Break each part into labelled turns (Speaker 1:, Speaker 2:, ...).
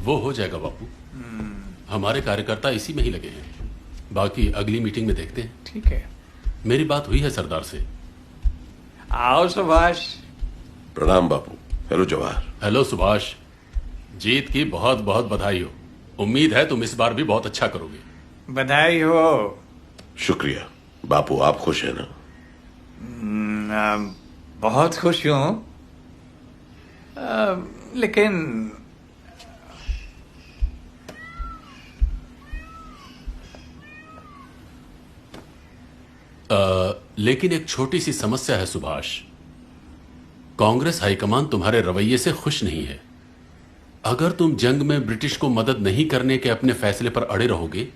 Speaker 1: वो हो जाएगा बापू। हमारे कार्यकर्ता इसी में ही लगे हैं। बाकी अगली मीटिंग में देखते हैं।
Speaker 2: ठीक है।
Speaker 1: मेरी बात हुई है सरदार से।
Speaker 2: आओ सुभाष।
Speaker 3: प्रणाम बापू। हेलो जवाहर।
Speaker 1: हेलो सुभाष। जीत की बहुत बहुत बधाई हो। उम्मीद है तुम इस बार भी बहुत अच्छा करोगे।
Speaker 2: बधाई हो।
Speaker 3: शुक्रिया बापू। आप खुश हैं ना?
Speaker 2: बहुत खुश हूं, लेकिन
Speaker 1: लेकिन एक छोटी सी समस्या है सुभाष। कांग्रेस हाईकमान तुम्हारे रवैये से खुश नहीं है। अगर तुम जंग में ब्रिटिश को मदद नहीं करने के अपने फैसले पर अड़े रहोगे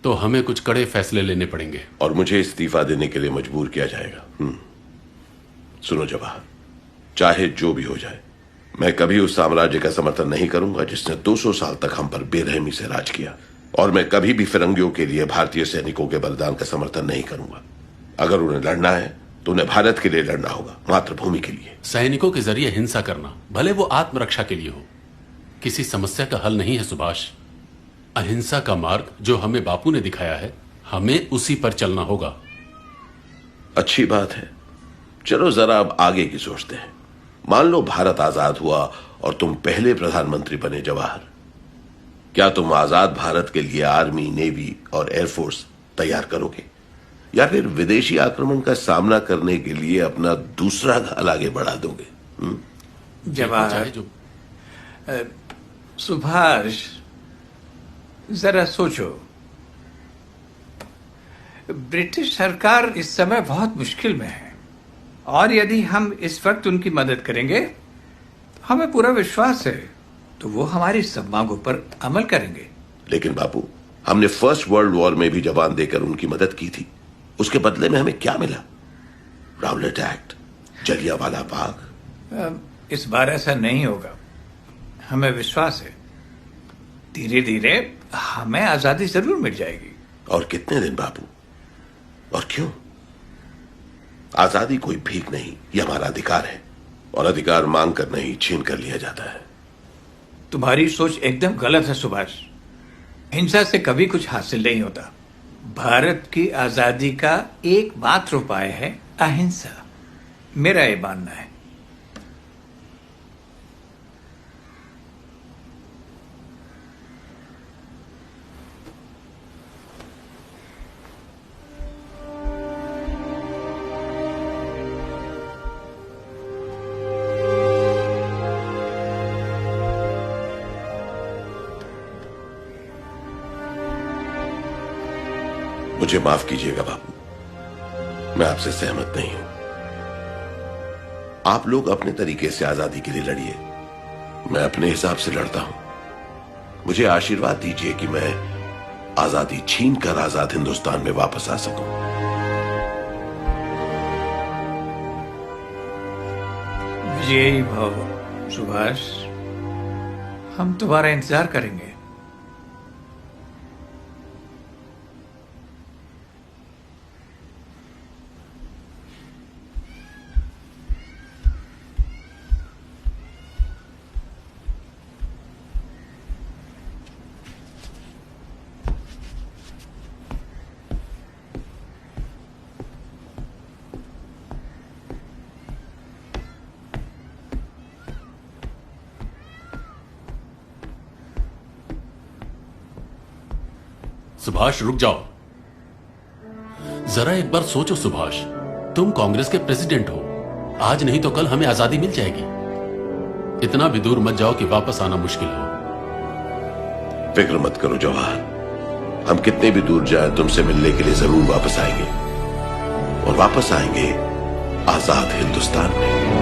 Speaker 1: तो हमें कुछ कड़े फैसले लेने पड़ेंगे।
Speaker 3: और मुझे इस्तीफा देने के लिए मजबूर किया जाएगा। सुनो जवाहर, चाहे जो भी हो जाए, मैं कभी उस साम्राज्य का समर्थन नहीं करूंगा जिसने 200 साल तक हम पर बेरहमी से राज किया। और मैं कभी भी फिरंगियों के लिए भारतीय सैनिकों के बलिदान का समर्थन नहीं करूंगा। अगर उन्हें लड़ना है तो उन्हें भारत के लिए लड़ना होगा, मातृभूमि के लिए।
Speaker 1: सैनिकों के जरिए हिंसा करना, भले वो आत्मरक्षा के लिए हो, किसी समस्या का हल नहीं है सुभाष। अहिंसा का मार्ग जो हमें बापू ने दिखाया है, हमें उसी पर चलना होगा।
Speaker 3: अच्छी बात है। चलो जरा अब आगे की सोचते हैं। मान लो भारत आजाद हुआ और तुम पहले प्रधानमंत्री बने जवाहर। क्या तुम आजाद भारत के लिए आर्मी, नेवी और एयरफोर्स तैयार करोगे, या फिर विदेशी आक्रमण का सामना करने के लिए अपना दूसरा घाल आगे बढ़ा दोगे?
Speaker 2: जवाहर, सुभाष, जरा सोचो। ब्रिटिश सरकार इस समय बहुत मुश्किल में है, और यदि हम इस वक्त उनकी मदद करेंगे, हमें पूरा विश्वास है तो वो हमारी सब मांगों पर अमल करेंगे।
Speaker 3: लेकिन बापू, हमने फर्स्ट वर्ल्ड वॉर में भी जवान देकर उनकी मदद की थी। उसके बदले में हमें क्या मिला? Rowlatt act, Jallianwala Bagh.
Speaker 2: इस बार ऐसा नहीं होगा, हमें विश्वास है। धीरे धीरे हमें आजादी जरूर मिल जाएगी।
Speaker 3: और कितने दिन बापू, और क्यों? आजादी कोई भीख नहीं, यह हमारा अधिकार है, और अधिकार मांग कर नहीं, छीन कर लिया जाता है।
Speaker 2: तुम्हारी सोच एकदम गलत है सुभाष। हिंसा से कभी कुछ हासिल नहीं होता। भारत की आजादी का एकमात्र उपाय है अहिंसा। मेरा ये मानना है।
Speaker 3: मुझे माफ कीजिएगा बापू, मैं आपसे सहमत नहीं हूं। आप लोग अपने तरीके से आजादी के लिए लड़िए, मैं अपने हिसाब से लड़ता हूं। मुझे आशीर्वाद दीजिए कि मैं आजादी छीन कर आजाद हिंदुस्तान में वापस आ सकूं।
Speaker 2: विजयी भव सुभाष, हम तुम्हारा इंतजार करेंगे।
Speaker 1: सुभाष रुक जाओ, जरा एक बार सोचो सुभाष। तुम कांग्रेस के प्रेसिडेंट हो, आज नहीं तो कल हमें आजादी मिल जाएगी। इतना भी दूर मत जाओ कि वापस आना मुश्किल हो।
Speaker 3: फिक्र मत करो जवाहर, हम कितने भी दूर जाएं तुमसे मिलने के लिए जरूर वापस आएंगे, और वापस आएंगे आजाद हिंदुस्तान में।